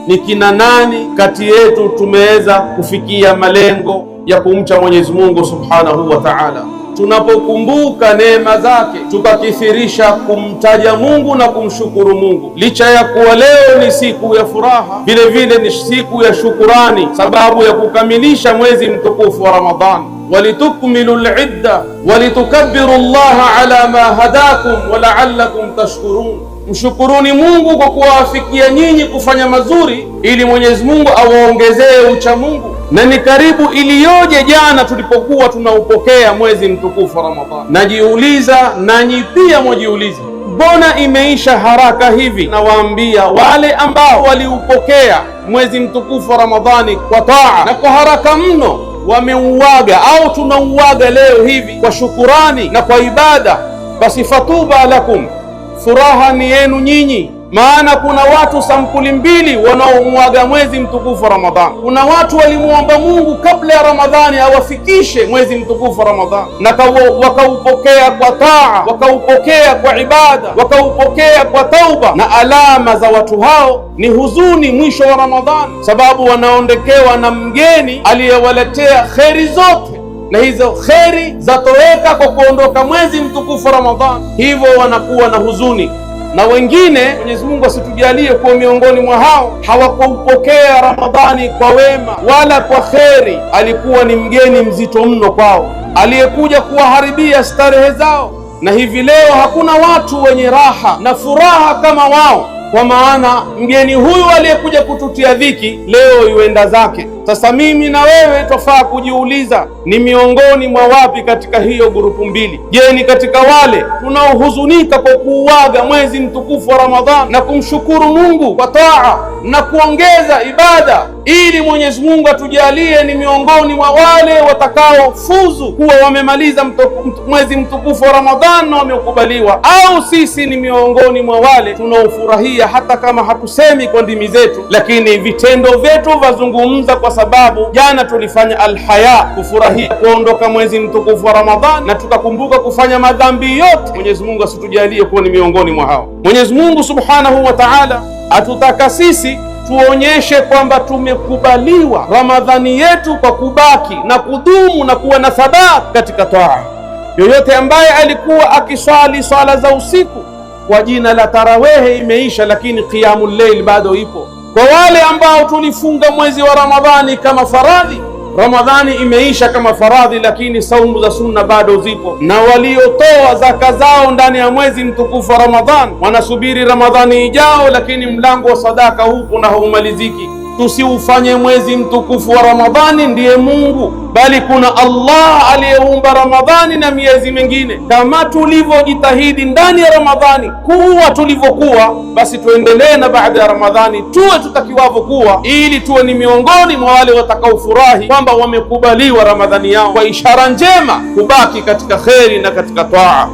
ni kina nani kati yetu tumeweza kufikia malengo ya kumcha Mwenyezi Mungu Subhanahu wa Ta'ala. Tunapokumbuka neema zake tukakithirisha kumtaja Mungu na kumshukuru Mungu, licha ya kuwa leo ni siku ya furaha, vile vile ni siku ya shukurani, sababu ya kukamilisha mwezi mtukufu wa Ramadhani. Walitukmilu al-idda walitukabbiru Allaha ala ma hadakum wa la'allakum tashkurun, mshukuruni Mungu kwa kuwafikia nyinyi kufanya mazuri ili Mwenyezi Mungu awaongezee ucha Mungu. Na ni karibu iliyoje jana tulipokuwa tunaupokea mwezi mtukufu wa Ramadhani. Najiuliza nanyi pia mwajiulize, mbona imeisha haraka hivi? Nawaambia wale ambao waliupokea mwezi mtukufu wa Ramadhani kwa taa na kwa haraka mno wameuaga au tunauaga leo hivi kwa shukurani na kwa ibada, basi fatuba lakum, furaha ni yenu nyinyi. Maana kuna watu sampuli mbili wanaomwaga mwezi mtukufu wa Ramadhani. Kuna watu walimuomba Mungu kabla ya Ramadhani awafikishe mwezi mtukufu wa Ramadhani, na wakaupokea kwa taa, wakaupokea kwa ibada, wakaupokea kwa tauba, na alama za watu hao ni huzuni mwisho wa Ramadhani, sababu wanaondokewa na mgeni aliyewaletea kheri zote, na hizo kheri zatoweka kwa kuondoka mwezi mtukufu wa Ramadhani, hivyo wanakuwa na huzuni. Na wengine, Mwenyezi Mungu asitujalie kuwa miongoni mwa hao, hawakuupokea Ramadhani kwa wema wala kwa kheri. Alikuwa ni mgeni mzito mno kwao, aliyekuja kuwaharibia starehe zao, na hivi leo hakuna watu wenye raha na furaha kama wao, kwa maana mgeni huyu aliyekuja kututia dhiki leo yuenda zake. Sasa mimi na wewe twafaa kujiuliza, ni miongoni mwa wapi katika hiyo grupu mbili? Je, ni katika wale tunaohuzunika kwa kuuaga mwezi mtukufu wa Ramadhani na kumshukuru Mungu kwa taa na kuongeza ibada ili Mwenyezi Mungu atujalie ni miongoni mwa wale watakaofuzu kuwa wamemaliza mwezi mtukufu wa Ramadhani na wameukubaliwa? Au sisi ni miongoni mwa wale tunaofurahia hata kama hatusemi kwa ndimi zetu, lakini vitendo vyetu vazungumza, kwa sababu jana tulifanya alhaya, kufurahia kuondoka mwezi mtukufu wa Ramadhani, na tukakumbuka kufanya madhambi yote. Mwenyezi Mungu asitujalie kuwa ni miongoni mwa hao. Mwenyezi Mungu Subhanahu wa Ta'ala atutaka sisi tuonyeshe kwamba tumekubaliwa Ramadhani yetu kwa kubaki na kudumu na kuwa na thabati katika taa. Yoyote ambaye alikuwa akiswali swala za usiku kwa jina la tarawehe imeisha, lakini qiyamul layl bado ipo. Kwa wale ambao tulifunga mwezi wa Ramadhani kama faradhi, Ramadhani imeisha kama faradhi, lakini saumu za sunna bado zipo. Na waliotoa zaka zao ndani ya mwezi mtukufu wa Ramadhani wanasubiri Ramadhani ijao, lakini mlango wa sadaka huko na haumaliziki. Tusiufanye mwezi mtukufu wa Ramadhani ndiye Mungu, bali kuna Allah aliyeumba Ramadhani na miezi mingine. Kama tulivyojitahidi ndani ya Ramadhani kuwa tulivyokuwa, basi tuendelee na baada ya Ramadhani tuwe tutakiwavyo kuwa, ili tuwe ni miongoni mwa wale watakaofurahi kwamba wamekubaliwa Ramadhani yao, kwa ishara njema kubaki katika kheri na katika taa.